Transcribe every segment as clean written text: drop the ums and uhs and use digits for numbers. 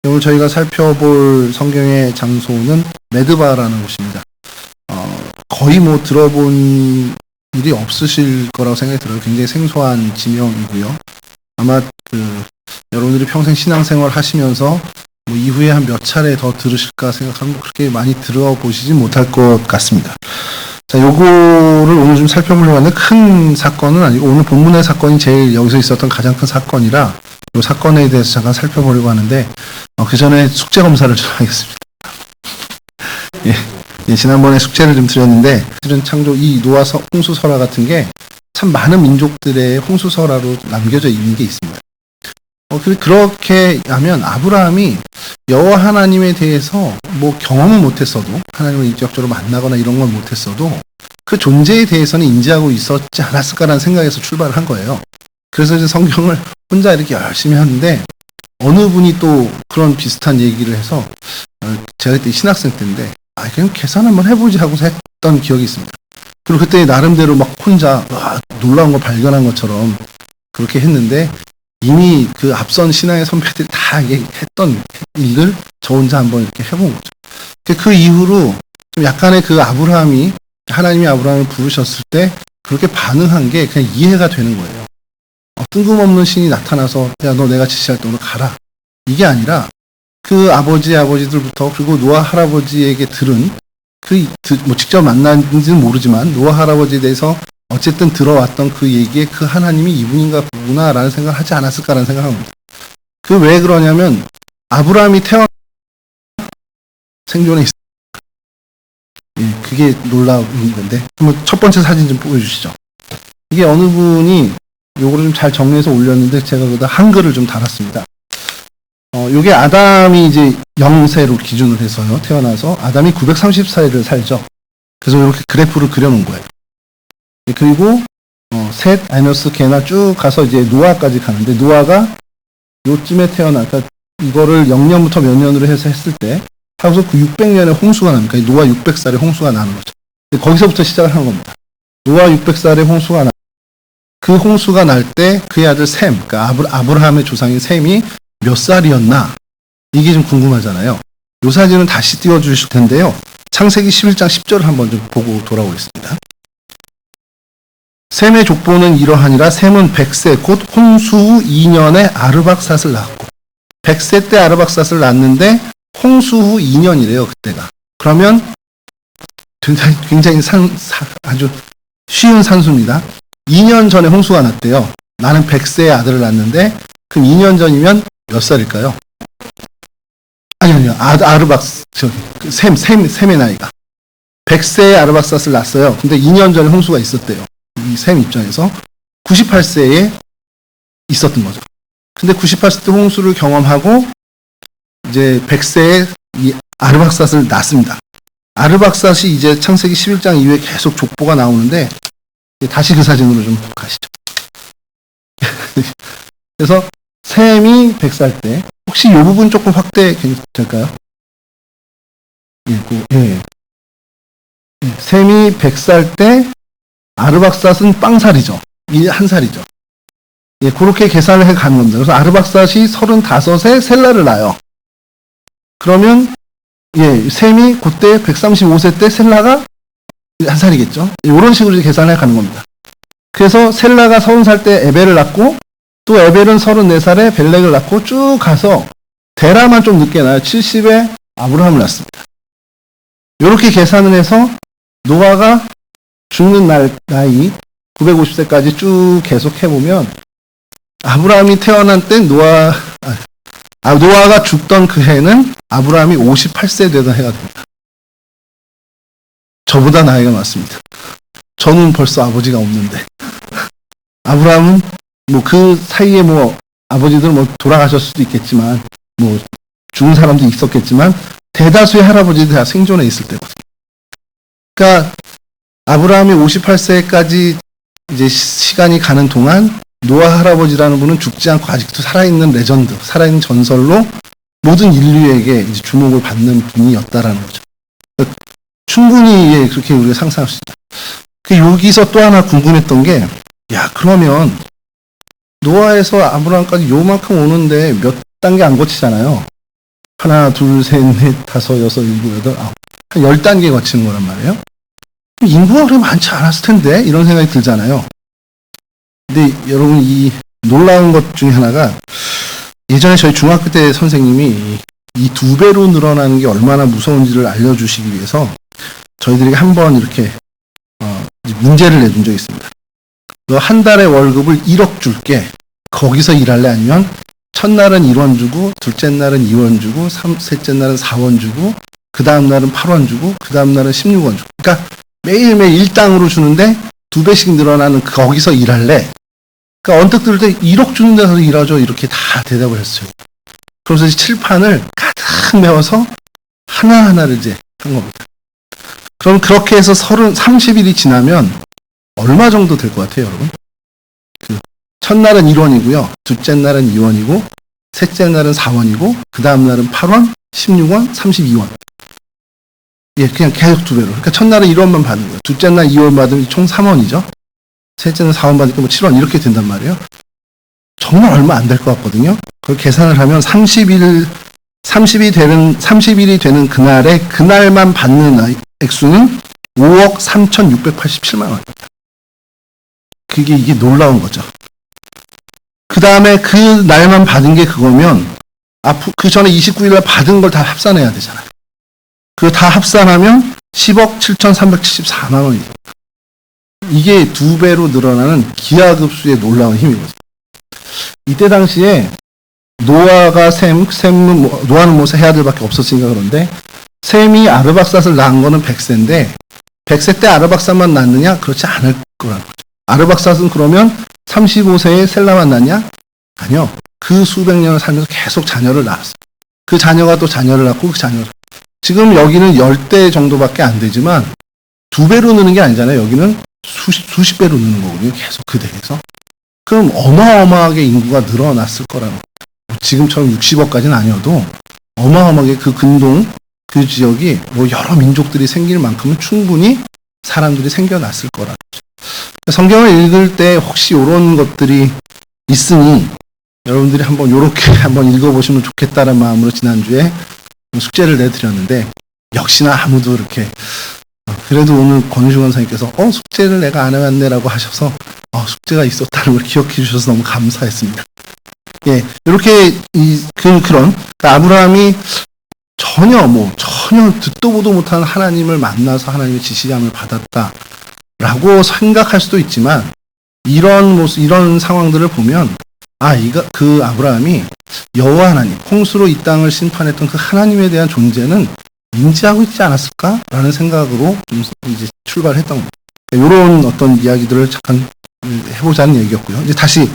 오늘 저희가 살펴볼 성경의 장소는 메드바라는 곳입니다. 거의 뭐 들어본 일이 없으실 거라고 생각이 들어요. 굉장히 생소한 지명이고요. 아마 여러분들이 평생 신앙생활 하시면서 뭐 이후에 한 몇 차례 더 들으실까 생각하면 그렇게 많이 들어보시진 못할 것 같습니다. 자, 요거를 오늘 좀 살펴보려고 하는데 큰 사건은 아니고 오늘 본문의 사건이 제일 여기서 있었던 가장 큰 사건이라 이 사건에 대해서 잠깐 살펴보려고 하는데 그 전에 숙제 검사를 좀 하겠습니다. 지난번에 숙제를 좀 드렸는데 실은 창조 이 노아 홍수설화 같은 게 참 많은 민족들의 홍수설화로 남겨져 있는 게 있습니다. 그렇게 하면 아브라함이 여호와 하나님에 대해서 뭐 경험은 못했어도 하나님을 인격적으로 만나거나 이런 건 못했어도 그 존재에 대해서는 인지하고 있었지 않았을까라는 생각에서 출발을 한 거예요. 그래서 이제 성경을 혼자 이렇게 열심히 하는데 어느 분이 또 그런 비슷한 얘기를 해서 제가 그때 신학생 때인데 그냥 계산 한번 해보지 하고서 했던 기억이 있습니다. 그리고 그때 나름대로 막 혼자 놀라운 걸 발견한 것처럼 그렇게 했는데 이미 그 앞선 신앙의 선배들이 다 했던 일을 저 혼자 한번 이렇게 해본 거죠. 그 이후로 좀 약간의 그 하나님이 아브라함을 부르셨을 때 그렇게 반응한 게 그냥 이해가 되는 거예요. 뜬금없는 신이 나타나서 야, 너 내가 지시할 때 오늘 가라. 이게 아니라 그 아버지들부터 그리고 노아 할아버지에게 들은 뭐 직접 만난지는 모르지만 노아 할아버지에 대해서 어쨌든 들어왔던 그 얘기에 그 하나님이 이분인가 보구나라는 생각을 하지 않았을까라는 생각합니다. 왜 그러냐면 아브라함이 태어난 생존에 있어요. 그게 놀라운 건데 한번 첫 번째 사진 좀 보여주시죠. 이게 어느 분이 요거를 좀 잘 정리해서 올렸는데 제가 거기다 한글을 좀 달았습니다. 요게 아담이 이제 0세로 기준을 해서요. 태어나서 아담이 930살을 살죠. 그래서 이렇게 그래프를 그려놓은 거예요. 그리고 셋, 에노스, 게나 쭉 가서 이제 노아까지 가는데 노아가 요쯤에 그러니까 이거를 0년부터 몇 년으로 해서 했을 때 하고서 그 600년에 홍수가 납니다. 노아 600살에 홍수가 나는 거죠. 거기서부터 시작을 한 겁니다. 노아 600살에 홍수가 그 홍수가 날 때 그의 아들 셈, 그러니까 아브라함의 조상인 셈이 몇 살이었나? 이게 좀 궁금하잖아요. 이 사진은 다시 띄워주실 텐데요. 창세기 11장 10절을 한번 좀 보고 돌아오겠습니다. 셈의 족보는 이러하니라. 셈은 100세 곧 홍수 후 2년에 아르박삿을 낳았고 100세 때 아르박삿을 낳았는데 홍수 후 2년이래요. 그때가. 그러면 굉장히 아주 쉬운 산수입니다. 2년 전에 홍수가 났대요. 나는 100세의 아들을 낳았는데 그럼 2년 전이면 몇 살일까요? 아니요. 셈의 나이가. 100세의 아르박삿을 낳았어요. 근데 2년 전에 홍수가 있었대요. 이 셈 입장에서 98세에 있었던 거죠. 근데 98세 때 홍수를 경험하고 이제 100세에 이 아르박삿을 낳습니다. 아르박삿이 이제 창세기 11장 이후에 계속 족보가 나오는데 다시 그 사진으로 좀 가시죠. 그래서 셈이 100살 때 혹시 이 부분 조금 확대 될까요? 셈이 100살 때 아르박삿은 빵살이죠. 한 살이죠. 그렇게 계산을 해 가는 겁니다. 그래서 아르박삿이 35세 셀라를 낳아요. 그러면 셈이 그때 135세 때 셀라가 한 살이겠죠. 이런 식으로 계산을 해 가는 겁니다. 그래서 셀라가 30살 때 에벨을 낳고 또 에벨은 34살에 벨렉을 낳고 쭉 가서 데라만 좀 늦게 나요. 70에 아브라함을 낳습니다. 이렇게 계산을 해서 노아가 죽는 나이 950세까지 쭉 계속 해보면 아브라함이 태어난 때 노아가 죽던 그 해는 아브라함이 58세 되던 해가 됩니다. 저보다 나이가 많습니다. 저는 벌써 아버지가 없는데 아브라함은 뭐 그 사이에 뭐 아버지들 뭐 돌아가셨을 수도 있겠지만 뭐 죽은 사람도 있었겠지만 대다수의 할아버지들 다 생존해 있을 때거든요. 그러니까 아브라함이 58세까지 이제 시간이 가는 동안 노아 할아버지라는 분은 죽지 않고 아직도 살아있는 레전드, 살아있는 전설로 모든 인류에게 이제 주목을 받는 분이었다라는 거죠. 그러니까 충분히 그렇게 우리가 상상할 수 있다. 여기서 또 하나 궁금했던 게, 그러면 노아에서 아브라함까지 요만큼 오는데 몇 단계 안 거치잖아요. 하나, 둘, 셋, 넷, 다섯, 여섯, 일곱, 여덟, 아홉. 한 10단계 거치는 거란 말이에요. 인구가 그렇게 많지 않았을 텐데? 이런 생각이 들잖아요. 근데 여러분, 이 놀라운 것 중에 하나가 예전에 저희 중학교 때 선생님이 이 2배로 늘어나는 게 얼마나 무서운지를 알려주시기 위해서 저희들에게 한번 이렇게 문제를 내준 적이 있습니다. 너 한 달에 월급을 1억 줄게. 거기서 일할래? 아니면 첫날은 1원 주고, 둘째 날은 2원 주고, 셋째 날은 4원 주고, 그 다음 날은 8원 주고, 그 다음 날은 16원 주고. 그러니까 매일매일 일당으로 주는데 2배씩 늘어나는 거기서 일할래? 그러니까 언뜻 들을 때 1억 주는 데서 일하죠. 이렇게 다 대답을 했어요. 그래서 칠판을 가득 메워서 하나하나를 이제 한 겁니다. 그럼 그렇게 해서 30일이 지나면 얼마 정도 될 것 같아요, 여러분? 첫날은 1원이고요. 둘째 날은 2원이고, 셋째 날은 4원이고, 그 다음 날은 8원, 16원, 32원. 예, 그냥 계속 2배로. 그러니까 첫날은 1원만 받는 거예요. 둘째 날 2원 받으면 총 3원이죠. 셋째는 4원 받으니까 뭐 7원 이렇게 된단 말이에요. 정말 얼마 안 될 것 같거든요. 그걸 계산을 하면 30일이 되는 그날만 받는 액수는 5억 3,687만 원입니다. 이게 놀라운 거죠. 그 다음에 그 날만 받은 게 그거면, 그 전에 29일날 받은 걸 다 합산해야 되잖아요. 그거 다 합산하면 10억 7,374만 원입니다. 이게 2배로 늘어나는 기하급수의 놀라운 힘이거든요. 이때 당시에 노아가 노아는 뭐 세 아들밖에 없었으니까 그런데, 셈이 아르박삿을 낳은 거는 100세인데 100세 때 아르박삿만 낳느냐? 그렇지 않을 거라는 거죠. 아르박삿은 그러면 35세에 셀라만 낳냐? 아니요. 그 수백 년을 살면서 계속 자녀를 낳았어요. 그 자녀가 또 자녀를 낳고 그 자녀를. 지금 여기는 10대 정도밖에 안 되지만 2배로 느는 게 아니잖아요. 여기는 수십 배로 느는 거거든요. 계속 그 대에서. 그럼 어마어마하게 인구가 늘어났을 거라는 거예요. 지금처럼 60억까지는 아니어도 어마어마하게 그 근동, 그 지역이 뭐 여러 민족들이 생길 만큼은 충분히 사람들이 생겨났을 거라는 거죠. 성경을 읽을 때 혹시 이런 것들이 있으니 여러분들이 한번 이렇게 한번 읽어보시면 좋겠다는 마음으로 지난주에 숙제를 내드렸는데, 역시나 아무도 이렇게, 그래도 오늘 권우식 원사님께서 숙제를 내가 안 해왔네라고 하셔서 숙제가 있었다는 걸 기억해 주셔서 너무 감사했습니다. 예, 이렇게 그런 아브라함이 전혀 듣도 보도 못하는 하나님을 만나서 하나님의 지시함을 받았다라고 생각할 수도 있지만, 이런 모습, 이런 상황들을 보면 그 아브라함이 여호와 하나님, 홍수로 이 땅을 심판했던 그 하나님에 대한 존재는 인지하고 있지 않았을까라는 생각으로 좀 이제 출발했던 겁니다. 이런 어떤 이야기들을 잠깐 해보자는 얘기였고요. 이제 다시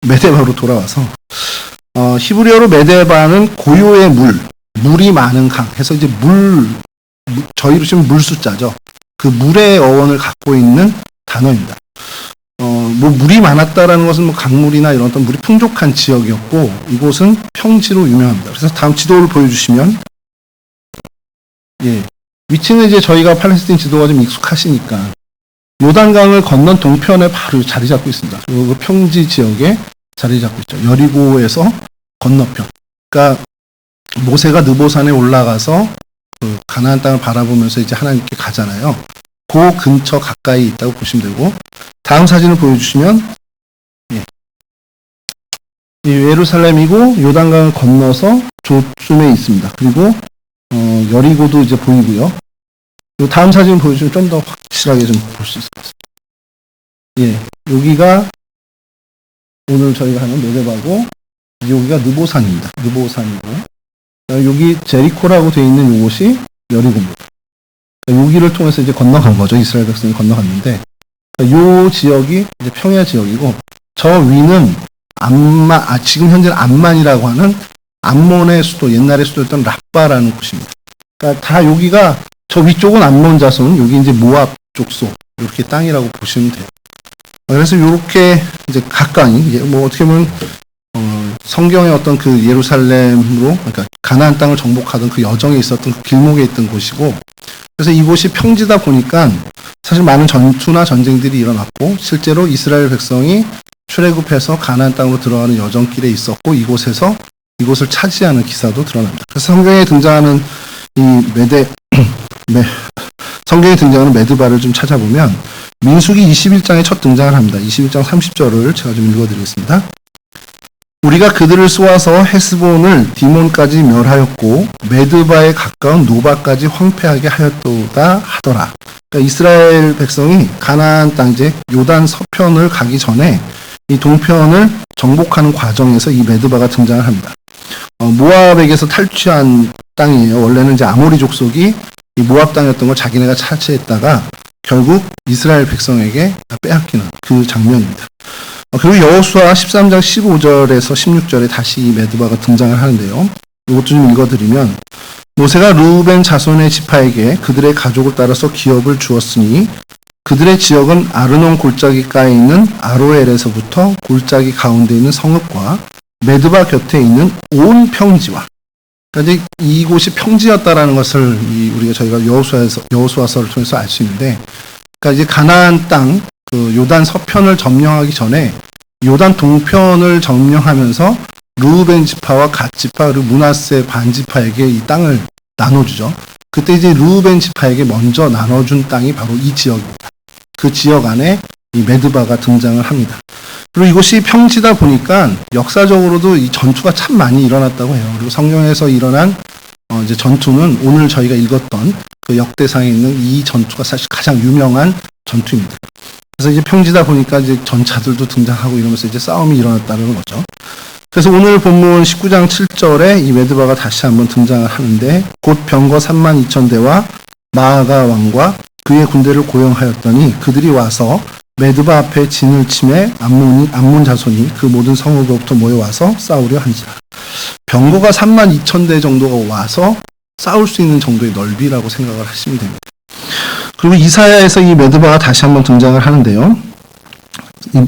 메데바로 돌아와서 히브리어로 메데바는 고요의 물이 많은 강 해서 이제 저희로 치면 물 숫자죠. 그 물의 어원을 갖고 있는 단어입니다. 물이 많았다라는 것은 강물이나 이런 어떤 물이 풍족한 지역이었고, 이곳은 평지로 유명합니다. 그래서 다음 지도를 보여주시면, 예, 위치는 이제 저희가 팔레스타인 지도가 좀 익숙하시니까 요단강을 건넌 동편에 바로 자리 잡고 있습니다. 그 평지 지역에 자리 잡고 있죠. 여리고에서 건너편. 그러니까 모세가 느보산에 올라가서 그 가나안 땅을 바라보면서 이제 하나님께 가잖아요. 그 근처 가까이 있다고 보시면 되고, 다음 사진을 보여주시면, 예, 예루살렘이고 요단강을 건너서 조쯤에 있습니다. 그리고 여리고도 이제 보이고요. 다음 사진 보여주시면 좀 더 확실하게 좀 볼 수 있을 것 같습니다. 예, 여기가 오늘 저희가 하는 메데바고, 여기가 느보산입니다. 느보산이고, 여기 제리코라고 되어 있는 이곳이 여리고입니다. 여기를 통해서 이제 건너간 거죠. 이스라엘 백성이 건너갔는데, 이 지역이 이제 평야 지역이고, 저 위는 지금 현재는 암만이라고 하는 암몬의 수도, 옛날의 수도였던 라빠라는 곳입니다. 그러니까 다 여기가, 저 위쪽은 암몬 자손, 여기 이제 모압 족속, 이렇게 땅이라고 보시면 돼요. 그래서 이렇게 이제 가까이, 뭐 어떻게 보면 성경의 어떤 그 예루살렘으로, 그러니까 가나안 땅을 정복하던 그 여정에 있었던 그 길목에 있던 곳이고, 그래서 이곳이 평지다 보니까 사실 많은 전투나 전쟁들이 일어났고, 실제로 이스라엘 백성이 출애굽해서 가나안 땅으로 들어가는 여정길에 있었고, 이곳에서 이곳을 차지하는 기사도 드러납니다. 그래서 성경에 등장하는 이 성경에 등장하는 메드바를 좀 찾아보면 민수기 21장에 첫 등장을 합니다. 21장 30절을 제가 좀 읽어드리겠습니다. 우리가 그들을 쏘아서 헤스본을 디몬까지 멸하였고 메드바에 가까운 노바까지 황폐하게 하였도다 하더라. 그러니까 이스라엘 백성이 가나안 땅 이제 요단 서편을 가기 전에 이 동편을 정복하는 과정에서 이 메드바가 등장을 합니다. 모압에게서 탈취한 땅이에요. 원래는 이제 아모리 족속이 이 모압 땅이었던 걸 자기네가 차지했다가 결국 이스라엘 백성에게 빼앗기는 그 장면입니다. 그리고 여호수아 13장 15절에서 16절에 다시 이 메드바가 등장을 하는데요. 이것도 좀 읽어드리면 모세가 르우벤 자손의 지파에게 그들의 가족을 따라서 기업을 주었으니 그들의 지역은 아르논 골짜기가에 있는 아로엘에서부터 골짜기 가운데 있는 성읍과 메드바 곁에 있는 온 평지와 그러니까 이곳이 평지였다라는 것을 저희가 여호수아서를 통해서 알 수 있는데, 그러니까 이제 가나안 땅 그 요단 서편을 점령하기 전에 요단 동편을 점령하면서 르우벤 지파와 갓 지파 그리고 므낫세 반 지파에게 이 땅을 나눠주죠. 그때 이제 르우벤 지파에게 먼저 나눠준 땅이 바로 이 지역입니다. 그 지역 안에 이 메드바가 등장을 합니다. 그리고 이곳이 평지다 보니까 역사적으로도 이 전투가 참 많이 일어났다고 해요. 그리고 성경에서 일어난 이제 전투는 오늘 저희가 읽었던 그 역대상에 있는 이 전투가 사실 가장 유명한 전투입니다. 그래서 이제 평지다 보니까 이제 전차들도 등장하고 이러면서 이제 싸움이 일어났다는 거죠. 그래서 오늘 본문 19장 7절에 이 메드바가 다시 한번 등장을 하는데 곧 병거 32,000대와 마아가 왕과 그의 군대를 고용하였더니 그들이 와서 메드바 앞에 진을 치매 암몬 자손이 그 모든 성읍으로부터 모여와서 싸우려 한지라. 병거가 32,000대 정도가 와서 싸울 수 있는 정도의 넓이라고 생각을 하시면 됩니다. 그리고 이사야에서 이 메드바가 다시 한번 등장을 하는데요.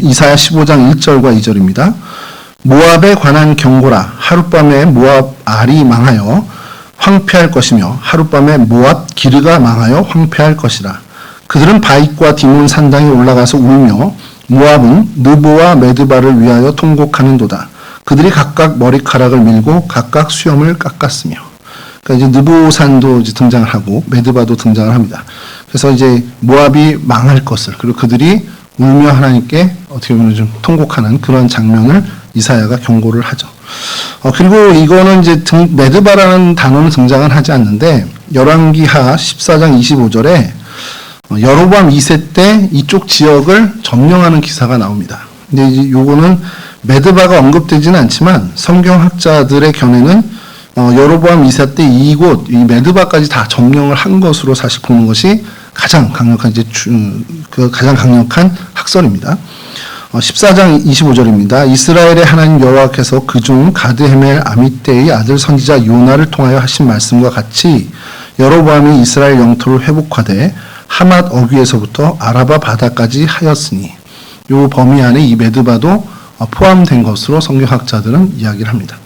이사야 15장 1절과 2절입니다. 모압에 관한 경고라. 하룻밤에 모압 알이 망하여 황폐할 것이며 하룻밤에 모압 기르가 망하여 황폐할 것이라. 그들은 바익과 디몬 산당에 올라가서 울며 모압은 느보와 메드바를 위하여 통곡하는도다. 그들이 각각 머리카락을 밀고 각각 수염을 깎았으며. 그러니까 이제 느보산도 이제 등장을 하고 메드바도 등장을 합니다. 그래서 이제 모압이 망할 것을 그리고 그들이 울며 하나님께 어떻게 보면 좀 통곡하는 그런 장면을 이사야가 경고를 하죠. 그리고 이거는 이제 메드바라는 단어는 등장을 하지 않는데 열왕기하 14장 25절에 여로보암 2세 때 이쪽 지역을 점령하는 기사가 나옵니다. 근데 이제 요거는 메드바가 언급되지는 않지만 성경학자들의 견해는 여로보암 2세 때 이곳 이 메드바까지 다 점령을 한 것으로 사실 보는 것이 가장 강력한 가장 강력한 학설입니다. 14장 25절입니다. 이스라엘의 하나님 여호와께서 그중 가드헤멜 아미떼의 아들 선지자 요나를 통하여 하신 말씀과 같이 여로보암이 이스라엘 영토를 회복하되 하맛 어귀에서부터 아라바 바다까지 하였으니 요 범위 안에 이 메드바도 포함된 것으로 성경학자들은 이야기를 합니다.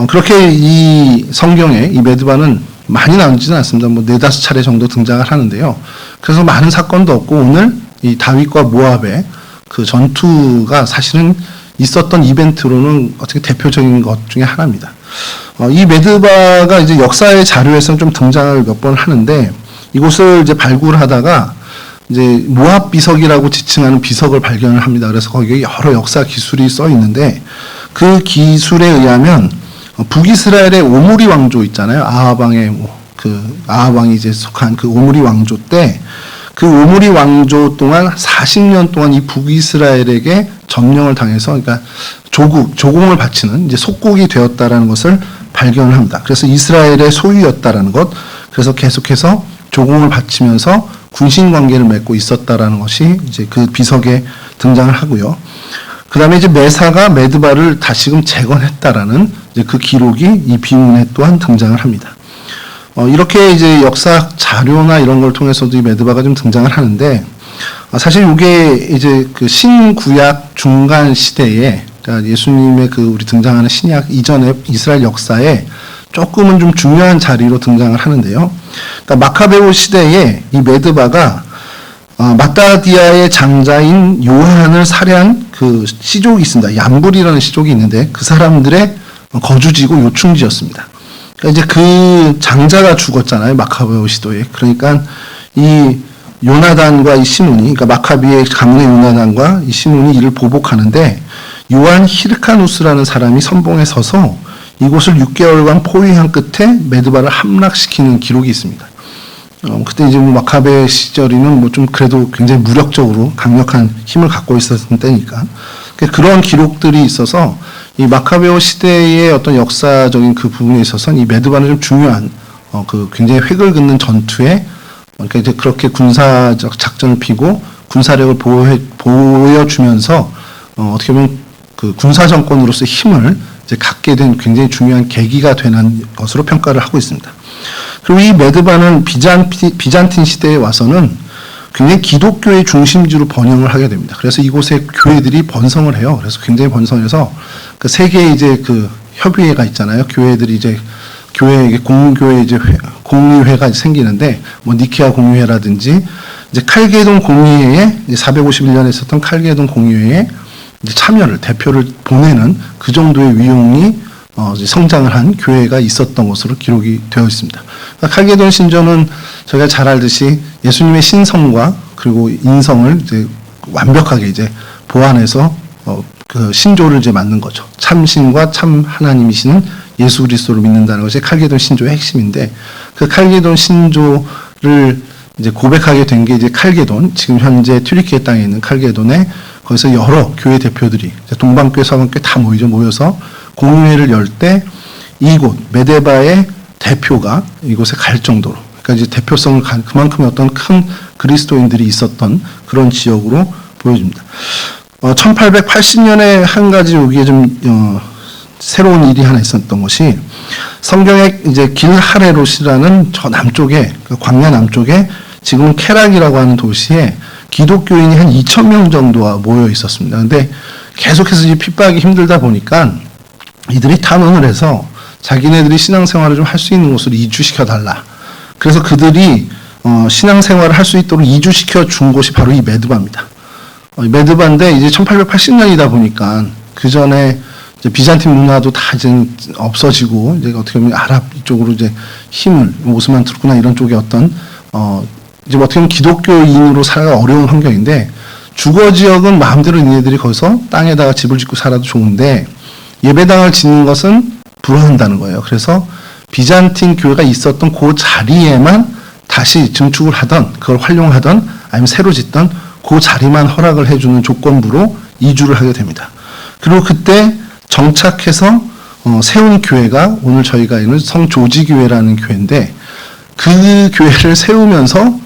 그렇게 이 성경에 이 메드바는 많이 나오지는 않습니다. 4-5차례 정도 등장을 하는데요. 그래서 많은 사건도 없고 오늘 이 다윗과 모압의 그 전투가 사실은 있었던 이벤트로는 어떻게 대표적인 것 중에 하나입니다. 이 메드바가 이제 역사의 자료에서는 좀 등장을 몇 번 하는데 이곳을 이제 발굴하다가 이제 모압 비석이라고 지칭하는 비석을 발견을 합니다. 그래서 거기에 여러 역사 기술이 써 있는데 그 기술에 의하면 북이스라엘의 오므리 왕조 있잖아요. 아합왕이 이제 속한 그 오므리 왕조 때 그 오므리 왕조 동안 40년 동안 이 북이스라엘에게 점령을 당해서 그러니까 조공을 바치는 이제 속국이 되었다라는 것을 발견을 합니다. 그래서 이스라엘의 소유였다라는 것. 그래서 계속해서 조공을 바치면서 군신 관계를 맺고 있었다라는 것이 이제 그 비석에 등장을 하고요. 그 다음에 이제 메사가 메드바를 다시금 재건했다라는 이제 그 기록이 이 비문에 또한 등장을 합니다. 이렇게 이제 역사 자료나 이런 걸 통해서도 이 메드바가 좀 등장을 하는데, 사실 이게 이제 그 신구약 중간 시대에, 그러니까 예수님의 그 우리 등장하는 신약 이전의 이스라엘 역사에 조금은 좀 중요한 자리로 등장을 하는데요. 그러니까 마카베오 시대에 이 메드바가 마따디아의 장자인 요한을 살해한 그 시족이 있습니다. 얀불이라는 시족이 있는데 그 사람들의 거주지고 요충지였습니다. 그러니까 이제 그 장자가 죽었잖아요. 마카베오 시도에. 그러니까 이 요나단과 이 시몬이, 그러니까 마카비의 가문의 요나단과 이 시몬이 이를 보복하는데 요한 히르카누스라는 사람이 선봉에 서서 이곳을 6개월간 포위한 끝에 메드바를 함락시키는 기록이 있습니다. 그때 이제 마카베 시절이는 좀 그래도 굉장히 무력적으로 강력한 힘을 갖고 있었던 때니까 그런 기록들이 있어서 이 마카베오 시대의 어떤 역사적인 그 부분에 있어서는 이 메드바는 좀 중요한 그 굉장히 획을 긋는 전투에 그러니까 이제 그렇게 군사적 작전을 피고 군사력을 보여주면서 어떻게 보면 그 군사 정권으로서 힘을 이제 갖게 된 굉장히 중요한 계기가 되는 것으로 평가를 하고 있습니다. 그리고 이 메드바는 비잔틴 시대에 와서는 굉장히 기독교의 중심지로 번영을 하게 됩니다. 그래서 이곳에 교회들이 번성을 해요. 그래서 굉장히 번성해서 그 세계의 이제 그 협의회가 있잖아요. 교회들이 이제 교회 공교회 이제 공의회가 생기는데 뭐 니케아 공의회라든지 이제 칼게돈 공의회에 451년에 있었던 칼게돈 공의회에 이제 참여를 대표를 보내는 그 정도의 위용이 성장을 한 교회가 있었던 것으로 기록이 되어 있습니다. 그러니까 칼게돈 신조는 저희가 잘 알듯이 예수님의 신성과 그리고 인성을 이제 완벽하게 이제 보완해서 그 신조를 이제 만든 거죠. 참신과 참 하나님이시는 예수 그리스도를 믿는다는 것이 칼게돈 신조의 핵심인데 그 칼게돈 신조를 이제 고백하게 된 게 이제 칼게돈, 지금 현재 튀르키예 땅에 있는 칼게돈에 거기서 여러 교회 대표들이 동방교회, 서방교회 다 모여서 공의회를 열 때 이곳 메데바의 대표가 이곳에 갈 정도로, 그러니까 이제 대표성을 그만큼의 어떤 큰 그리스도인들이 있었던 그런 지역으로 보여집니다. 1880년에 한 가지 여기에 좀 새로운 일이 하나 있었던 것이 성경의 이제 길하레롯이라는 저 남쪽에 광야 남쪽에 지금 케락이라고 하는 도시에 기독교인이 한 2,000명 정도가 모여 있었습니다. 근데 계속해서 이제 핍박이 힘들다 보니까 이들이 탄원을 해서 자기네들이 신앙생활을 좀 할 수 있는 곳으로 이주시켜 달라. 그래서 그들이 신앙생활을 할 수 있도록 이주시켜 준 곳이 바로 이 메드바입니다. 메드바인데 이제 1880년이다 보니까 그 전에 비잔틴 문화도 다 이제 없어지고 이제 어떻게 보면 아랍 이쪽으로 이제 힘을 오스만 투르크나 이런 쪽에 어떤 이제 어떻게 보면 기독교인으로 살아가 어려운 환경인데 주거 지역은 마음대로 니네들이 거기서 땅에다가 집을 짓고 살아도 좋은데 예배당을 짓는 것은 불허한다는 거예요. 그래서 비잔틴 교회가 있었던 그 자리에만 다시 증축을 하던 그걸 활용하던 아니면 새로 짓던 그 자리만 허락을 해주는 조건부로 이주를 하게 됩니다. 그리고 그때 정착해서 세운 교회가 오늘 저희가 있는 성조지교회라는 교회인데 그 교회를 세우면서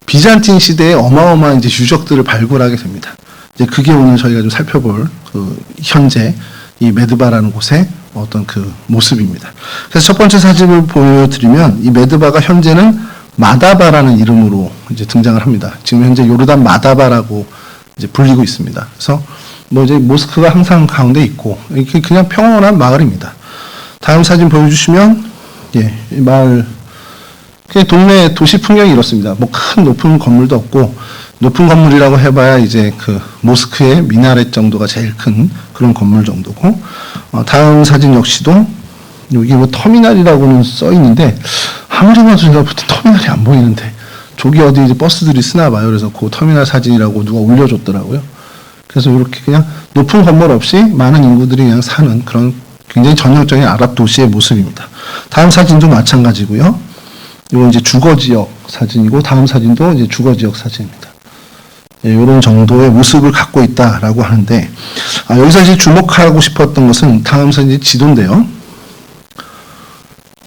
비잔틴 시대에 어마어마한 이제 유적들을 발굴하게 됩니다. 이제 그게 오늘 저희가 좀 살펴볼 그 현재 이 메드바라는 곳의 어떤 그 모습입니다. 그래서 첫 번째 사진을 보여드리면 이 메드바가 현재는 마다바라는 이름으로 이제 등장을 합니다. 지금 현재 요르단 마다바라고 이제 불리고 있습니다. 그래서 뭐 이제 모스크가 항상 가운데 있고 이렇게 그냥 평온한 마을입니다. 다음 사진 보여주시면 예, 이 마을 그냥 동네 도시 풍경이 이렇습니다. 뭐 큰 높은 건물도 없고 높은 건물이라고 해봐야 이제 그 모스크의 미나렛 정도가 제일 큰 그런 건물 정도고 다음 사진 역시도 여기 뭐 터미널이라고는 써 있는데 아무리 봐도 제가 터미널이 안 보이는데 저기 어디 이제 버스들이 쓰나 봐요. 그래서 그 터미널 사진이라고 누가 올려줬더라고요. 그래서 이렇게 그냥 높은 건물 없이 많은 인구들이 그냥 사는 그런 굉장히 전형적인 아랍 도시의 모습입니다. 다음 사진도 마찬가지고요. 이건 이제 주거 지역 사진이고 다음 사진도 이제 주거 지역 사진입니다. 예, 이런 정도의 모습을 갖고 있다라고 하는데 여기서 이제 주목하고 싶었던 것은 다음 사진 지도인데요.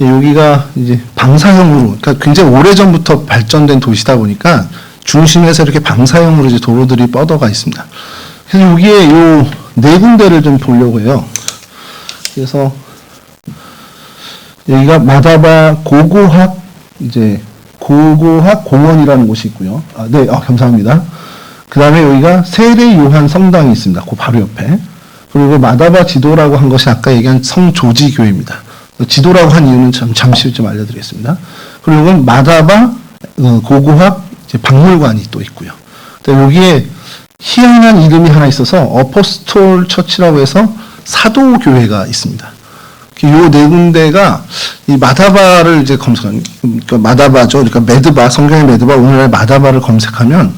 예, 여기가 이제 방사형으로, 그러니까 굉장히 오래전부터 발전된 도시다 보니까 중심에서 이렇게 방사형으로 이제 도로들이 뻗어가 있습니다. 그래서 여기에 요 네 군데를 좀 보려고 해요. 그래서 여기가 마다바 고고학 공원이라는 곳이 있고요. 네, 감사합니다. 그 다음에 여기가 세례 요한 성당이 있습니다. 그 바로 옆에. 그리고 마다바 지도라고 한 것이 아까 얘기한 성조지 교회입니다. 지도라고 한 이유는 잠시 좀 알려드리겠습니다. 그리고 이건 마다바 고고학 박물관이 또 있고요. 여기에 희한한 이름이 하나 있어서 어포스톨 처치라고 해서 사도교회가 있습니다. 요 네 군데가 이 마다바를 이제 검색하면, 그러니까 마다바죠. 그러니까 메드바, 성경의 메드바, 오늘날 마다바를 검색하면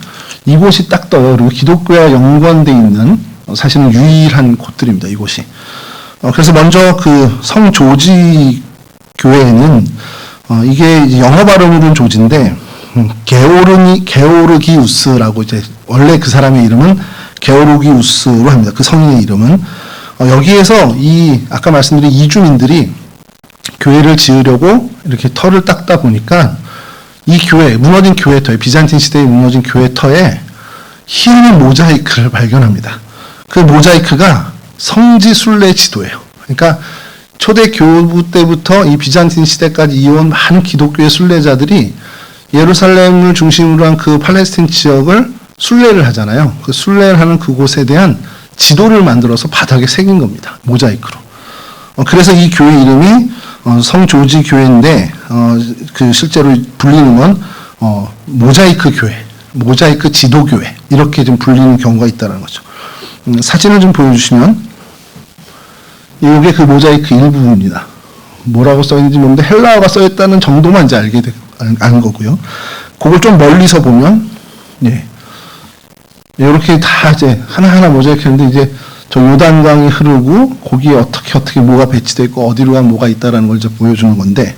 이곳이 딱 떠요. 그리고 기독교와 연관돼 있는 사실은 유일한 곳들입니다. 이곳이. 그래서 먼저 그 성조지 교회는 이게 이제 영어 발음으로는 조지인데 게오르기우스라고 이제 원래 그 사람의 이름은 게오르기우스로 합니다. 그 성인의 이름은 여기에서 이 아까 말씀드린 이주민들이 교회를 지으려고 이렇게 터를 닦다 보니까 이 교회 무너진 교회터에 비잔틴 시대에 무너진 교회터에 흰 모자이크를 발견합니다. 그 모자이크가 성지 순례 지도예요. 그러니까 초대 교부 때부터 이 비잔틴 시대까지 이어온 많은 기독교의 순례자들이 예루살렘을 중심으로 한 그 팔레스틴 지역을 순례를 하잖아요. 그 순례를 하는 그곳에 대한 지도를 만들어서 바닥에 새긴 겁니다. 모자이크로. 그래서 이 교회 이름이 성조지 교회인데 그 실제로 불리는 건 모자이크 교회, 모자이크 지도 교회 이렇게 좀 불리는 경우가 있다는 거죠. 사진을 좀 보여주시면 이게 그 모자이크 일부분입니다. 뭐라고 써있는지 모르는데 헬라어가 써있다는 정도만 이제 아는 거고요. 그걸 좀 멀리서 보면 예. 이렇게 다 이제 하나하나 모자이크했는데 이제 저 요단강이 흐르고 거기에 어떻게 뭐가 배치되어 있고 어디로 가면 뭐가 있다라는 걸 이제 보여주는 건데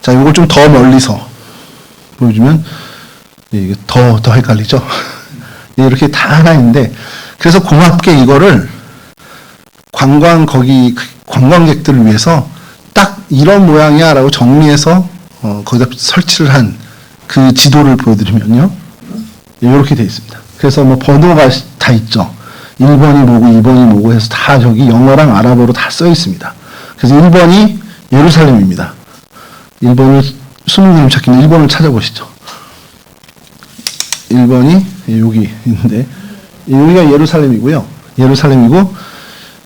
자 이걸 좀 더 멀리서 보여주면 예, 이게 더 헷갈리죠. 예, 이렇게 다 하나 있는데 그래서 고맙게 이거를 관광객들을 위해서 딱 이런 모양이야라고 정리해서 거기다 설치를 한 그 지도를 보여드리면요. 이렇게 되어 있습니다. 그래서 뭐 번호가 다 있죠. 1번이 뭐고 2번이 뭐고 해서 다 저기 영어랑 아랍어로 다 써 있습니다. 그래서 1번이 예루살렘입니다. 1번을 수능님 찾기는 1번을 찾아보시죠. 1번이 여기 있는데 여기가 예루살렘이고요. 예루살렘이고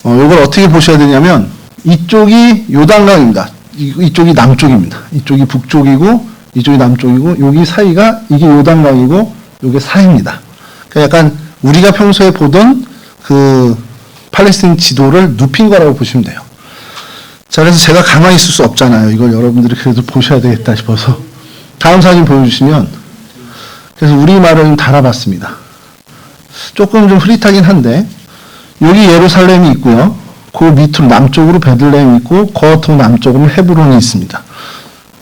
이걸 어떻게 보셔야 되냐면 이쪽이 요단강입니다. 이쪽이 남쪽입니다. 이쪽이 북쪽이고 이쪽이 남쪽이고 여기 사이가 이게 요단강이고 이게 사이입니다. 그러니까 약간 우리가 평소에 보던 그 팔레스틴 지도를 눕힌 거라고 보시면 돼요. 자, 그래서 제가 가만히 있을 수 없잖아요. 이걸 여러분들이 그래도 보셔야 되겠다 싶어서 다음 사진 보여주시면 그래서 우리말을 좀 달아봤습니다. 조금 좀 흐릿하긴 한데 여기 예루살렘이 있고요. 그 밑으로 남쪽으로 베들레헴이 있고 더 남쪽으로 헤브론이 있습니다.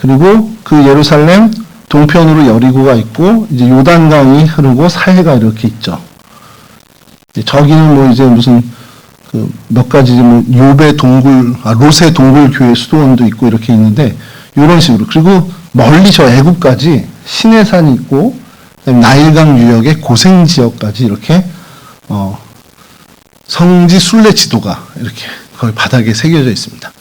그리고 그 예루살렘 동편으로 여리고가 있고 이제 요단강이 흐르고 사해가 이렇게 있죠. 저기는 뭐 이제 무슨 그 몇 가지 뭐 요베 동굴, 로세 동굴 교회 수도원도 있고 이렇게 있는데 이런 식으로 그리고 멀리 저 애굽까지 시내산이 있고 나일강 유역의 고생 지역까지 이렇게 성지 순례 지도가 이렇게 거기 바닥에 새겨져 있습니다.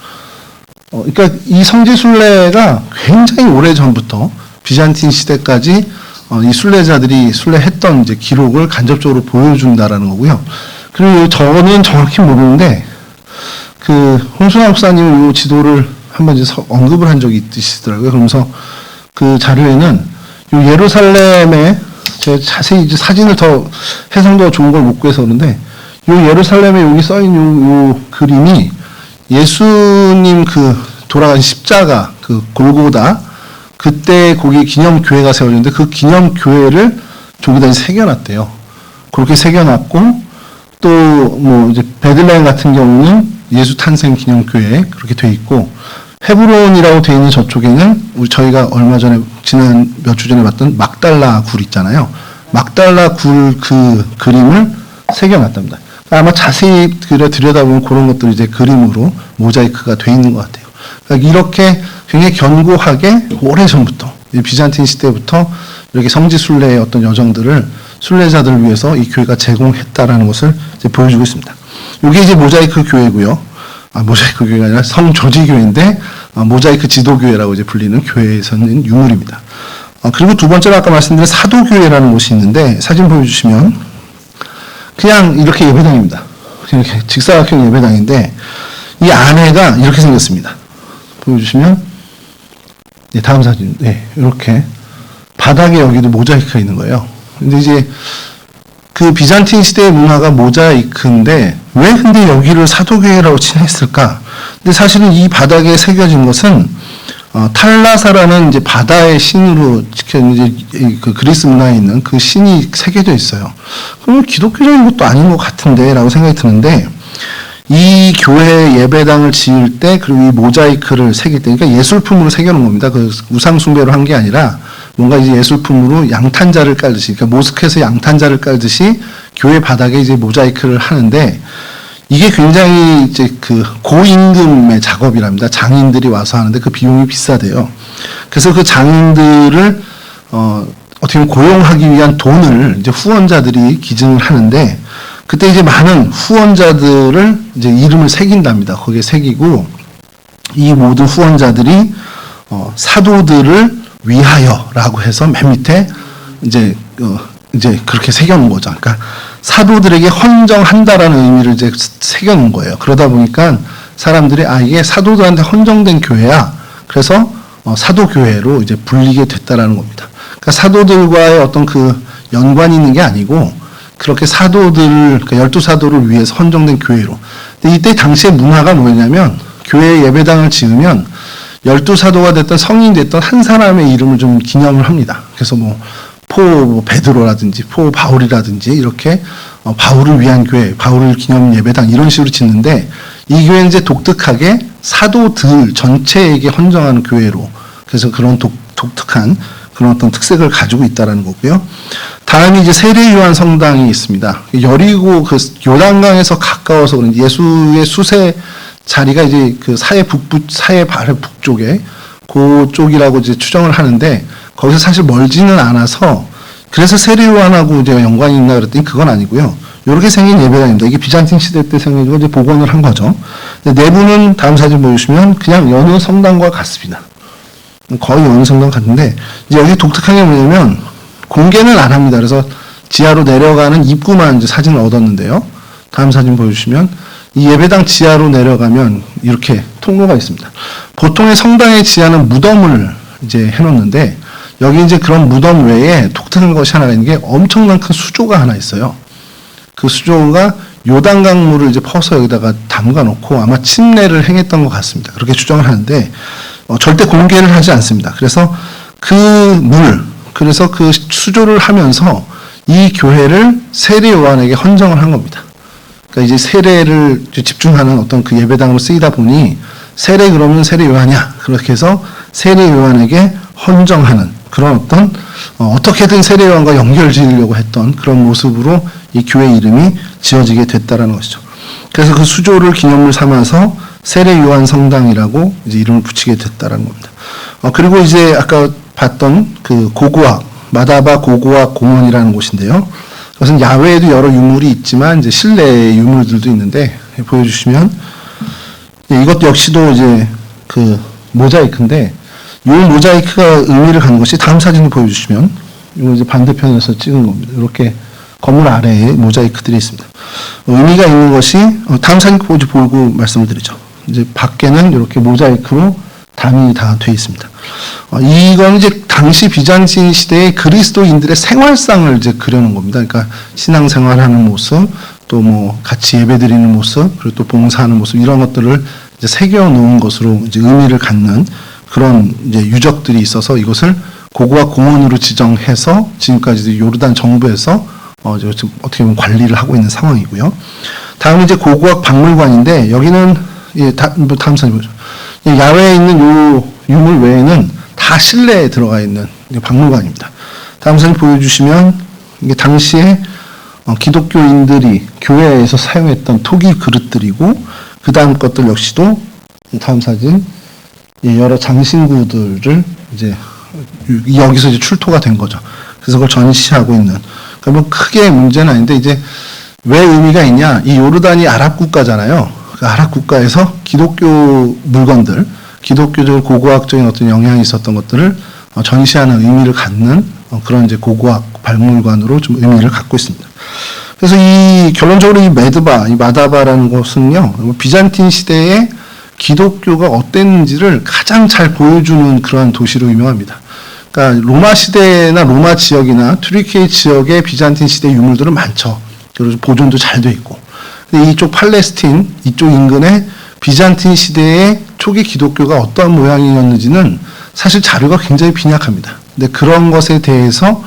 그러니까 이 성지 순례가 굉장히 오래 전부터 비잔틴 시대까지 이 순례자들이 순례했던 이제 기록을 간접적으로 보여준다라는 거고요. 그리고 저는 정확히 모르는데 그 홍순아 목사님이 이 지도를 한번 이제 언급을 한 적이 있으시더라고요. 그러면서 그 자료에는 이 예루살렘에 제가 자세히 이제 사진을 더 해상도가 좋은 걸 못 구해서 그런데 이 예루살렘에 여기 써있는 요 그림이 예수님 그 돌아간 십자가 그 골고다 그때 거기 기념교회가 세워졌는데 그 기념교회를 저기다 새겨놨대요. 그렇게 새겨놨고 또 뭐 이제 베들레헴 같은 경우는 예수 탄생 기념교회 그렇게 돼 있고 헤브론이라고 돼 있는 저쪽에는 저희가 얼마 전에 지난 몇 주 전에 봤던 막달라 굴 있잖아요. 막달라 굴 그 그림을 새겨놨답니다. 아마 자세히 들여다보면 그런 것들이 이제 그림으로 모자이크가 돼 있는 것 같아요. 그러니까 이렇게 굉장히 견고하게 오래전부터 비잔틴 시대부터 이렇게 성지 순례의 어떤 여정들을 순례자들을 위해서 이 교회가 제공했다라는 것을 이제 보여주고 있습니다. 이게 이제 모자이크 교회고요. 모자이크 교회가 아니라 성조지 교회인데 모자이크 지도 교회라고 이제 불리는 교회에서는 유물입니다. 그리고 두 번째로 아까 말씀드린 사도교회라는 곳이 있는데 사진 보여주시면 그냥 이렇게 예배당입니다. 이렇게 직사각형 예배당인데 이 안에가 이렇게 생겼습니다. 보여주시면 네, 다음 사진 이렇게 바닥에 여기도 모자이크가 있는 거예요. 근데 이제 그 비잔틴 시대의 문화가 모자이크인데 왜 근데 여기를 사도교회라고 칭했을까? 근데 사실은 이 바닥에 새겨진 것은 탈라사라는 이제 바다의 신으로 이제 그 그리스 문화에 있는 그 신이 새겨져 있어요. 그럼 기독교적인 것도 아닌 것 같은데라고 생각이 드는데, 이 교회 예배당을 지을 때 그리고 이 모자이크를 새길 때, 그러니까 예술품으로 새겨놓은 겁니다. 그 우상 숭배로 한 게 아니라 뭔가 이제 예술품으로 양탄자를 깔듯이, 그러니까 모스크에서 양탄자를 깔듯이 교회 바닥에 이제 모자이크를 하는데, 이게 굉장히 이제 그 고임금의 작업이랍니다. 장인들이 와서 하는데 그 비용이 비싸대요. 그래서 그 장인들을 어떻게 보면 고용하기 위한 돈을 이제 후원자들이 기증을 하는데, 그때 이제 많은 후원자들을 이제 이름을 새긴답니다. 거기에 새기고, 이 모든 후원자들이 사도들을 위하여라고 해서 맨 밑에 이제 그렇게 새겨놓은 거죠. 그러니까 사도들에게 헌정한다라는 의미를 이제 새겨놓은 거예요. 그러다 보니까 사람들이 이게 사도들한테 헌정된 교회야. 그래서 사도교회로 이제 불리게 됐다라는 겁니다. 그러니까 사도들과의 어떤 그 연관이 있는 게 아니고, 그렇게 사도들, 그러니까 12사도를 위해서 헌정된 교회로. 근데 이때 당시의 문화가 뭐냐면, 교회 예배당을 지으면 12사도가 됐던 성인이 됐던 한 사람의 이름을 좀 기념을 합니다. 그래서 포 베드로라든지 포 바울이라든지 이렇게 바울을 위한 교회, 바울을 기념 예배당 이런 식으로 짓는데, 이 교회는 이제 독특하게 사도들 전체에게 헌정하는 교회로, 그래서 그런 독특한 그런 어떤 특색을 가지고 있다라는 거고요. 다음이 이제 세례 요한 성당이 있습니다. 여리고 그 요단강에서 가까워서 그런지 예수의 수세 자리가 이제 그 사해 바로 북쪽에 그쪽이라고 이제 추정을 하는데, 거기서 사실 멀지는 않아서, 그래서 세례 요한하고 이제 연관이 있나 그랬더니 그건 아니고요. 이렇게 생긴 예배당입니다. 이게 비잔틴 시대 때 생겨가지고 이제 복원을 한 거죠. 내부는 다음 사진 보여주시면 그냥 여느 성당과 같습니다. 거의 어느 성당 같은데, 이제 여기 독특한 게 뭐냐면 공개는 안 합니다. 그래서 지하로 내려가는 입구만 이제 사진을 얻었는데요. 다음 사진 보여주시면 이 예배당 지하로 내려가면 이렇게 통로가 있습니다. 보통의 성당의 지하는 무덤을 이제 해놓는데, 여기 이제 그런 무덤 외에 독특한 것이 하나가 있는 게 엄청난 큰 수조가 하나 있어요. 그 수조가 요단강물을 이제 퍼서 여기다가 담가 놓고 아마 침례를 행했던 것 같습니다. 그렇게 추정을 하는데, 절대 공개를 하지 않습니다. 그래서 그래서 그 수조를 하면서 이 교회를 세례 요한에게 헌정을 한 겁니다. 그러니까 이제 세례를 집중하는 어떤 그 예배당으로 쓰이다 보니, 세례 그러면 세례 요한이야. 그렇게 해서 세례 요한에게 헌정하는 그런 어떻게든 세례 요한과 연결 지으려고 했던 그런 모습으로 이 교회 이름이 지어지게 됐다라는 것이죠. 그래서 그 수조를 기념을 삼아서 세례 요한 성당이라고 이제 이름을 붙이게 됐다라는 겁니다. 그리고 이제 아까 봤던 그 고고학, 마다바 고고학 공원이라는 곳인데요. 그것은 야외에도 여러 유물이 있지만 이제 실내 유물들도 있는데, 보여주시면 이것도 역시도 이제 그 모자이크인데, 이 모자이크가 의미를 갖는 것이 다음 사진을 보여주시면, 이거 이제 반대편에서 찍은 겁니다. 이렇게 건물 아래에 모자이크들이 있습니다. 의미가 있는 것이 다음 사진 보고 말씀을 드리죠. 이제 밖에는 이렇게 모자이크로 담이 다 돼 있습니다. 이건 이제 당시 비잔틴 시대의 그리스도인들의 생활상을 이제 그려놓은 겁니다. 그러니까 신앙생활하는 모습, 또 같이 예배드리는 모습, 그리고 또 봉사하는 모습, 이런 것들을 이제 새겨놓은 것으로 이제 의미를 갖는 그런 이제 유적들이 있어서 이것을 고고학 공원으로 지정해서 지금까지 요르단 정부에서 지금 어떻게 보면 관리를 하고 있는 상황이고요. 다음은 이제 고고학 박물관인데, 여기는 다음 사진 보죠. 야외에 있는 요 유물 외에는 다 실내에 들어가 있는 박물관입니다. 다음 사진 보여주시면 이게 당시에 기독교인들이 교회에서 사용했던 토기 그릇들이고, 그 다음 것들 역시도 다음 사진 여러 장신구들을 이제 여기서 이제 출토가 된 거죠. 그래서 그걸 전시하고 있는. 그러니까 크게 문제는 아닌데, 이제 왜 의미가 있냐? 이 요르단이 아랍 국가잖아요. 그 아랍 국가에서 기독교 물건들, 기독교적 고고학적인 어떤 영향이 있었던 것들을 전시하는 의미를 갖는 그런 이제 고고학 박물관으로 좀 의미를 갖고 있습니다. 그래서 결론적으로 이 마다바라는 곳은요, 비잔틴 시대에 기독교가 어땠는지를 가장 잘 보여주는 그러한 도시로 유명합니다. 그러니까 로마 시대나 로마 지역이나 튀르키예 지역의 비잔틴 시대 유물들은 많죠. 그리고 보존도 잘 돼 있고. 근데 이쪽 팔레스틴 이쪽 인근에 비잔틴 시대의 초기 기독교가 어떠한 모양이었는지는 사실 자료가 굉장히 빈약합니다. 근데 그런 것에 대해서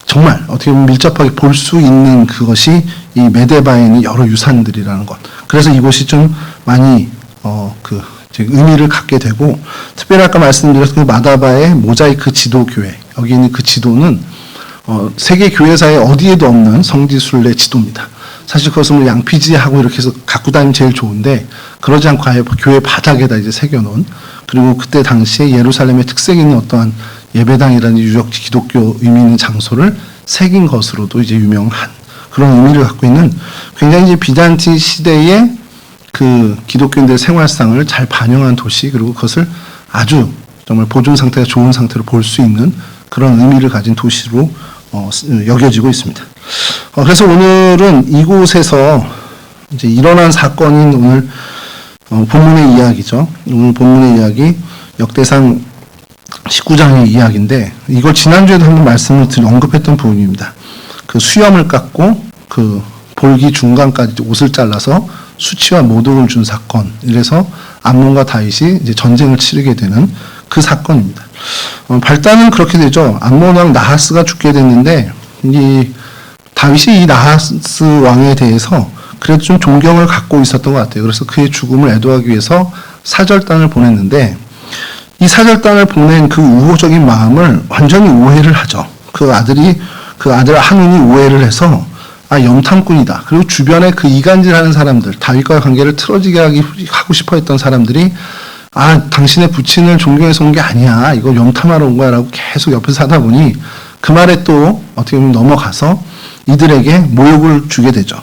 정말 어떻게 보면 밀접하게 볼 수 있는 그것이 이 메데바에 있는 여러 유산들이라는 것. 그래서 이곳이 좀 많이 의미를 갖게 되고, 특별히 아까 말씀드렸던 그 마다바의 모자이크 지도교회, 여기 있는 그 지도는 세계 교회사에 어디에도 없는 성지순례 지도입니다. 사실 그것은 뭐 양피지하고 이렇게 해서 갖고 다니면 제일 좋은데, 그러지 않고 아예 교회 바닥에다 이제 새겨놓은, 그리고 그때 당시에 예루살렘의 특색 있는 어떠한 예배당이라는 유적지 기독교 의미 있는 장소를 새긴 것으로도 이제 유명한 그런 의미를 갖고 있는, 굉장히 이제 비잔틴 시대의 그 기독교인들의 생활상을 잘 반영한 도시, 그리고 그것을 아주 정말 보존 상태가 좋은 상태로 볼 수 있는 그런 의미를 가진 도시로 여겨지고 있습니다. 그래서 오늘은 이곳에서 이제 일어난 사건인 오늘 본문의 이야기죠. 오늘 본문의 이야기 역대상 19장의 이야기인데, 이걸 지난주에도 한번 말씀을 언급했던 부분입니다. 그 수염을 깎고 그 볼기 중간까지 옷을 잘라서 수치와 모독을 준 사건. 이래서 암논과 다윗이 이제 전쟁을 치르게 되는 그 사건입니다. 발단은 그렇게 되죠. 암논 왕 나하스가 죽게 됐는데, 이 다윗이 이 나하스 왕에 대해서 그래도 좀 존경을 갖고 있었던 것 같아요. 그래서 그의 죽음을 애도하기 위해서 사절단을 보냈는데, 이 사절단을 보낸 그 우호적인 마음을 완전히 오해를 하죠. 그 아들 한운이 오해를 해서 염탐꾼이다. 그리고 주변에 그 이간질하는 사람들, 다윗과의 관계를 틀어지게 하고 싶어 했던 사람들이 당신의 부친을 존경해서 온 게 아니야. 이거 염탐하러 온 거야. 라고 계속 옆에서 하다 보니 그 말에 또 어떻게 보면 넘어가서 이들에게 모욕을 주게 되죠.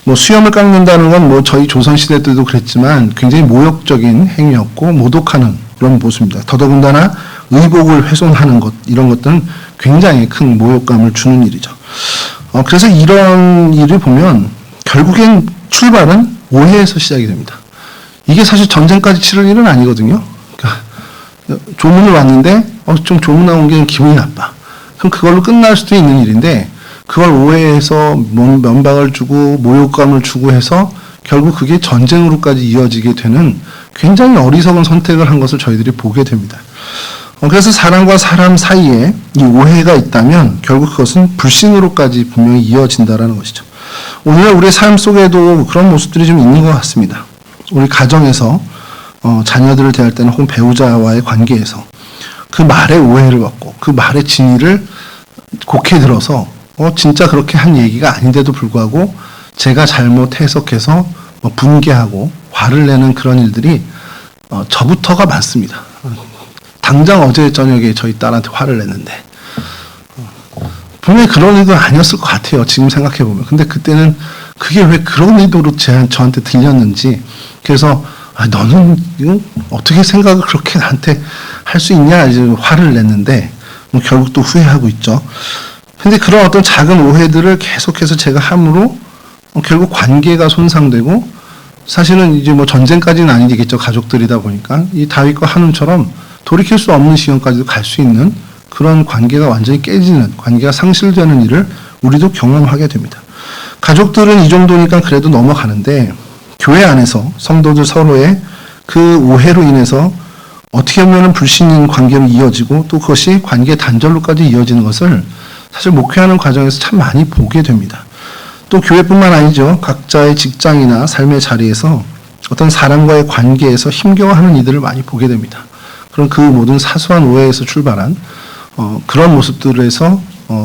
뭐 수염을 깎는다는 건 뭐 저희 조선시대 때도 그랬지만 굉장히 모욕적인 행위였고 모독하는 그런 모습입니다. 더더군다나 의복을 훼손하는 것, 이런 것들은 굉장히 큰 모욕감을 주는 일이죠. 그래서 이런 일을 보면 결국엔 출발은 오해에서 시작이 됩니다. 이게 사실 전쟁까지 치를 일은 아니거든요. 그러니까 조문을 왔는데 좀 조문 나온 게 기분이 나빠. 그럼 그걸로 끝날 수도 있는 일인데, 그걸 오해해서 면박을 주고 모욕감을 주고 해서 결국 그게 전쟁으로까지 이어지게 되는 굉장히 어리석은 선택을 한 것을 저희들이 보게 됩니다. 그래서 사람과 사람 사이에 이 오해가 있다면 결국 그것은 불신으로까지 분명히 이어진다라는 것이죠. 오늘날 우리의 삶 속에도 그런 모습들이 좀 있는 것 같습니다. 우리 가정에서 자녀들을 대할 때는 혹은 배우자와의 관계에서 그 말에 오해를 받고 그 말의 진위를 곡해 들어서 진짜 그렇게 한 얘기가 아닌데도 불구하고 제가 잘못 해석해서 분개하고 화를 내는 그런 일들이 저부터가 많습니다. 당장 어제 저녁에 저희 딸한테 화를 냈는데 분명히 그런 의도는 아니었을 것 같아요. 지금 생각해보면. 근데 그때는 그게 왜 그런 의도로 저한테 들렸는지, 그래서 너는 이거 어떻게 생각을 그렇게 나한테 할 수 있냐 이제 화를 냈는데 결국 또 후회하고 있죠. 근데 그런 어떤 작은 오해들을 계속해서 제가 함으로 결국 관계가 손상되고, 사실은 이제 뭐 전쟁까지는 아니겠죠. 가족들이다 보니까 이 다윗과 한운처럼 돌이킬 수 없는 시간까지도 갈 수 있는 그런 관계가 완전히 깨지는, 관계가 상실되는 일을 우리도 경험하게 됩니다. 가족들은 이 정도니까 그래도 넘어가는데, 교회 안에서 성도들 서로의 그 오해로 인해서 어떻게 보면 불신인 관계로 이어지고 또 그것이 관계 단절로까지 이어지는 것을 사실 목회하는 과정에서 참 많이 보게 됩니다. 또 교회뿐만 아니죠. 각자의 직장이나 삶의 자리에서 어떤 사람과의 관계에서 힘겨워하는 이들을 많이 보게 됩니다. 그런 그 모든 사소한 오해에서 출발한 그런 모습들에서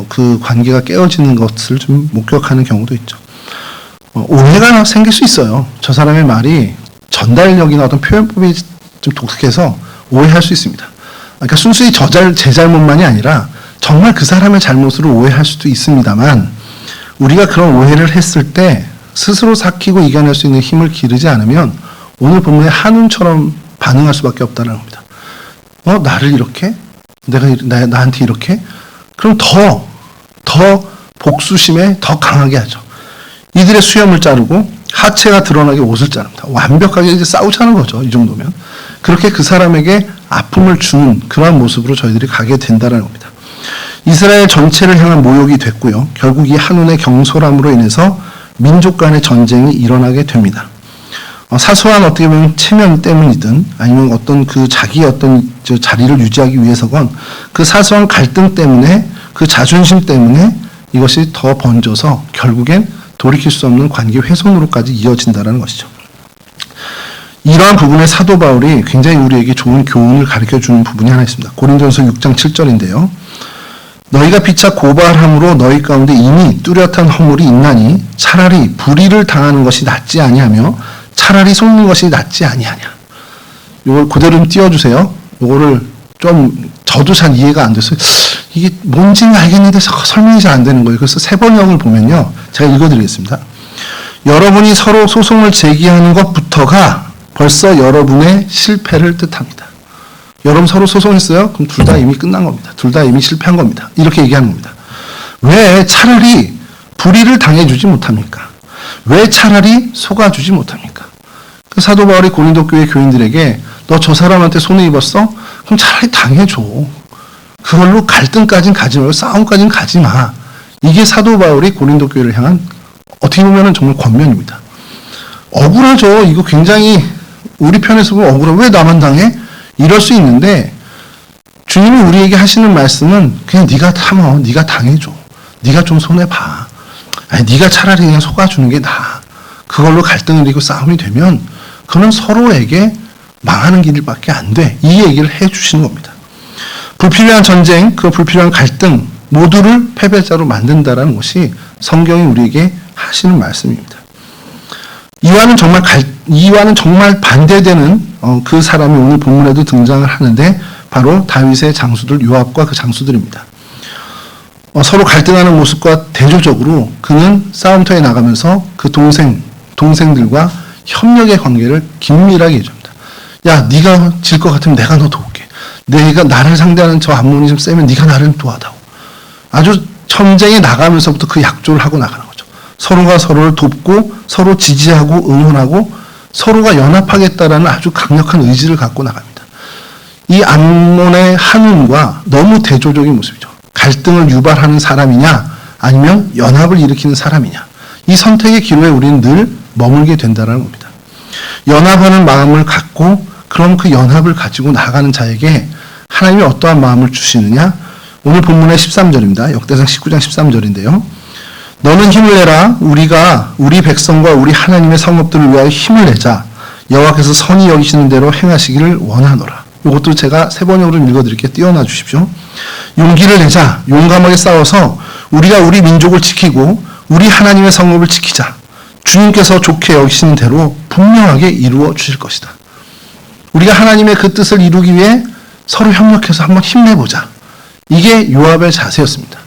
그 관계가 깨어지는 것을 좀 목격하는 경우도 있죠. 오해가 생길 수 있어요. 저 사람의 말이 전달력이나 어떤 표현법이 좀 독특해서 오해할 수 있습니다. 그러니까 순수히 제 잘못만이 아니라 정말 그 사람의 잘못으로 오해할 수도 있습니다만, 우리가 그런 오해를 했을 때 스스로 삭히고 이겨낼 수 있는 힘을 기르지 않으면 오늘 본문의 한운처럼 반응할 수밖에 없다는 겁니다. 나를 이렇게? 나한테 이렇게? 그럼 더 복수심에 더 강하게 하죠. 이들의 수염을 자르고 하체가 드러나게 옷을 자릅니다. 완벽하게 이제 싸우자는 거죠. 이 정도면. 그렇게 그 사람에게 아픔을 주는 그러한 모습으로 저희들이 가게 된다는 겁니다. 이스라엘 전체를 향한 모욕이 됐고요. 결국 이 한운의 경솔함으로 인해서 민족 간의 전쟁이 일어나게 됩니다. 사소한 어떻게 보면 체면 때문이든 아니면 어떤 그 자기의 어떤 자리를 유지하기 위해서건 그 사소한 갈등 때문에 그 자존심 때문에 이것이 더 번져서 결국엔 돌이킬 수 없는 관계 훼손으로까지 이어진다는 것이죠. 이러한 부분에 사도 바울이 굉장히 우리에게 좋은 교훈을 가르쳐주는 부분이 하나 있습니다. 고린도전서 6장 7절인데요. 너희가 피차 고발함으로 너희 가운데 이미 뚜렷한 허물이 있나니 차라리 불의를 당하는 것이 낫지 아니하며 차라리 속는 것이 낫지 아니하냐. 이걸 그대로 좀 띄워주세요. 이거를 좀 저도 잘 이해가 안 돼서 이게 뭔지는 알겠는데 설명이 잘 안 되는 거예요. 그래서 세 번역을 보면요. 제가 읽어드리겠습니다. 여러분이 서로 소송을 제기하는 것부터가 벌써 여러분의 실패를 뜻합니다. 여러분 서로 소송했어요? 그럼 둘 다 이미 끝난 겁니다. 둘 다 이미 실패한 겁니다. 이렇게 얘기하는 겁니다. 왜 차라리 불의를 당해주지 못합니까? 왜 차라리 속아주지 못합니까? 그 사도 바울이 고린도 교회 교인들에게 너 저 사람한테 손해 입었어? 그럼 차라리 당해줘. 그걸로 갈등까지는 가지 말고 싸움까지는 가지 마. 이게 사도 바울이 고린도 교회를 향한 어떻게 보면 정말 권면입니다. 억울하죠. 이거 굉장히 우리 편에서 보면 억울해. 왜 나만 당해? 이럴 수 있는데 주님이 우리에게 하시는 말씀은 그냥 네가 참아. 네가 당해줘. 네가 좀 손해봐. 아니, 네가 차라리 그냥 속아주는 게 나아. 그걸로 갈등을 일으키고 싸움이 되면 그는 서로에게 망하는 길밖에 안 돼. 이 얘기를 해주시는 겁니다. 불필요한 전쟁, 그 불필요한 갈등 모두를 패배자로 만든다라는 것이 성경이 우리에게 하시는 말씀입니다. 이와는 정말 반대되는 그 사람이 오늘 본문에도 등장을 하는데 바로 다윗의 장수들 요압과 그 장수들입니다. 서로 갈등하는 모습과 대조적으로 그는 싸움터에 나가면서 그 동생들과 협력의 관계를 긴밀하게 해줍니다. 야, 네가 질 것 같으면 내가 너 도울게. 내가 나를 상대하는 저 암몬이 좀 세면 네가 나를 도와다오. 아주 전쟁에 나가면서부터 그 약조를 하고 나가는 거죠. 서로가 서로를 돕고 서로 지지하고 응원하고 서로가 연합하겠다라는 아주 강력한 의지를 갖고 나갑니다. 이 암몬의 한운과 너무 대조적인 모습이죠. 갈등을 유발하는 사람이냐 아니면 연합을 일으키는 사람이냐. 이 선택의 기로에 우리는 늘 머물게 된다는 겁니다. 연합하는 마음을 갖고 그럼 그 연합을 가지고 나가는 자에게 하나님이 어떠한 마음을 주시느냐. 오늘 본문의 13절입니다. 역대상 19장 13절인데요. 너는 힘을 내라. 우리가 우리 백성과 우리 하나님의 성읍들을 위하여 힘을 내자. 여호와께서 선히 여기시는 대로 행하시기를 원하노라. 이것도 제가 세 번역으로 읽어드릴게요. 띄워놔 주십시오. 용기를 내자. 용감하게 싸워서 우리가 우리 민족을 지키고 우리 하나님의 성읍을 지키자. 주님께서 좋게 여기시는 대로 분명하게 이루어 주실 것이다. 우리가 하나님의 그 뜻을 이루기 위해 서로 협력해서 한번 힘내보자. 이게 요압의 자세였습니다.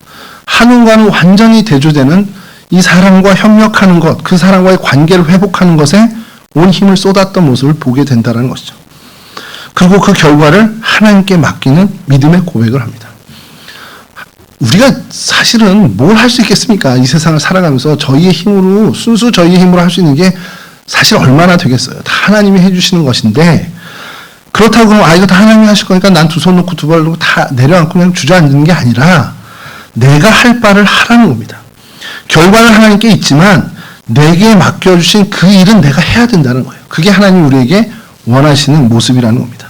한운과는 완전히 대조되는 이 사람과 협력하는 것, 그 사람과의 관계를 회복하는 것에 온 힘을 쏟았던 모습을 보게 된다는 것이죠. 그리고 그 결과를 하나님께 맡기는 믿음의 고백을 합니다. 우리가 사실은 뭘 할 수 있겠습니까? 이 세상을 살아가면서 저희의 힘으로, 순수 저희의 힘으로 할 수 있는 게 사실 얼마나 되겠어요. 다 하나님이 해주시는 것인데, 그렇다고 그러면 이거 다 하나님이 하실 거니까 난 두 손 놓고 두 발 놓고 다 내려앉고 그냥 주저앉는 게 아니라 내가 할 바를 하라는 겁니다. 결과는 하나님께 있지만 내게 맡겨주신 그 일은 내가 해야 된다는 거예요. 그게 하나님이 우리에게 원하시는 모습이라는 겁니다.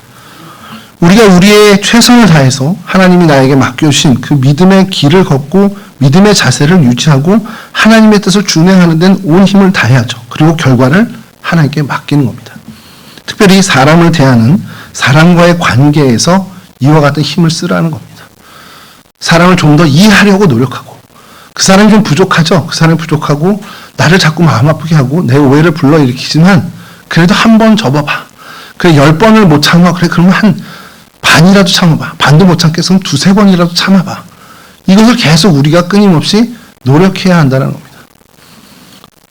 우리가 우리의 최선을 다해서 하나님이 나에게 맡겨주신 그 믿음의 길을 걷고 믿음의 자세를 유지하고 하나님의 뜻을 준행하는 데는 온 힘을 다해야죠. 그리고 결과를 하나님께 맡기는 겁니다. 특별히 사람을 대하는 사람과의 관계에서 이와 같은 힘을 쓰라는 겁니다. 사람을 좀 더 이해하려고 노력하고 그 사람이 좀 부족하죠. 그 사람이 부족하고 나를 자꾸 마음 아프게 하고 내 오해를 불러일으키지만 그래도 한 번 접어봐. 그래 10번을 못 참아. 그래 그러면 한 반이라도 참아봐. 반도 못 참겠으면 2-3번이라도 참아봐. 이것을 계속 우리가 끊임없이 노력해야 한다는 겁니다.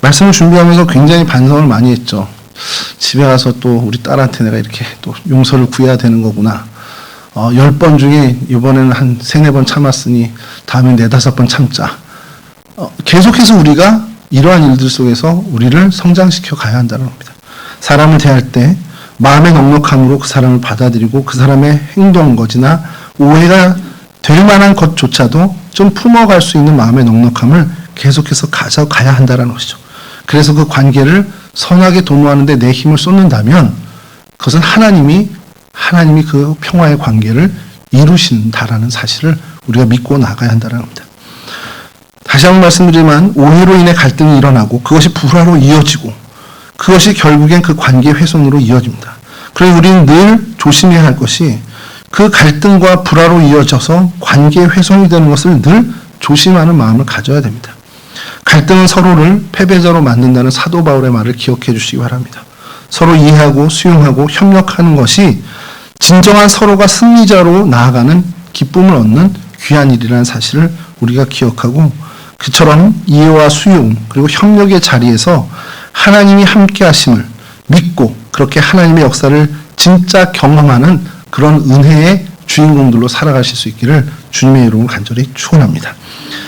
말씀을 준비하면서 굉장히 반성을 많이 했죠. 집에 가서 또 우리 딸한테 내가 이렇게 또 용서를 구해야 되는 거구나. 10번 중에 이번에는 한 3-4번 참았으니 다음에 4-5번 참자. 계속해서 우리가 이러한 일들 속에서 우리를 성장시켜 가야 한다는 겁니다. 사람을 대할 때 마음의 넉넉함으로 그 사람을 받아들이고 그 사람의 행동 것이나 오해가 될 만한 것조차도 좀 품어갈 수 있는 마음의 넉넉함을 계속해서 가져가야 한다는 것이죠. 그래서 그 관계를 선하게 도모하는데 내 힘을 쏟는다면 그것은 하나님이 그 평화의 관계를 이루신다라는 사실을 우리가 믿고 나가야 한다는 겁니다. 다시 한번 말씀드리지만 오해로 인해 갈등이 일어나고 그것이 불화로 이어지고 그것이 결국엔 그 관계 훼손으로 이어집니다. 그러니 우리는 늘 조심해야 할 것이 그 갈등과 불화로 이어져서 관계 훼손이 되는 것을 늘 조심하는 마음을 가져야 됩니다. 갈등은 서로를 패배자로 만든다는 사도 바울의 말을 기억해 주시기 바랍니다. 서로 이해하고 수용하고 협력하는 것이 진정한 서로가 승리자로 나아가는 기쁨을 얻는 귀한 일이라는 사실을 우리가 기억하고 그처럼 이해와 수용 그리고 협력의 자리에서 하나님이 함께 하심을 믿고 그렇게 하나님의 역사를 진짜 경험하는 그런 은혜의 주인공들로 살아가실 수 있기를 주님의 이름으로 간절히 축원합니다.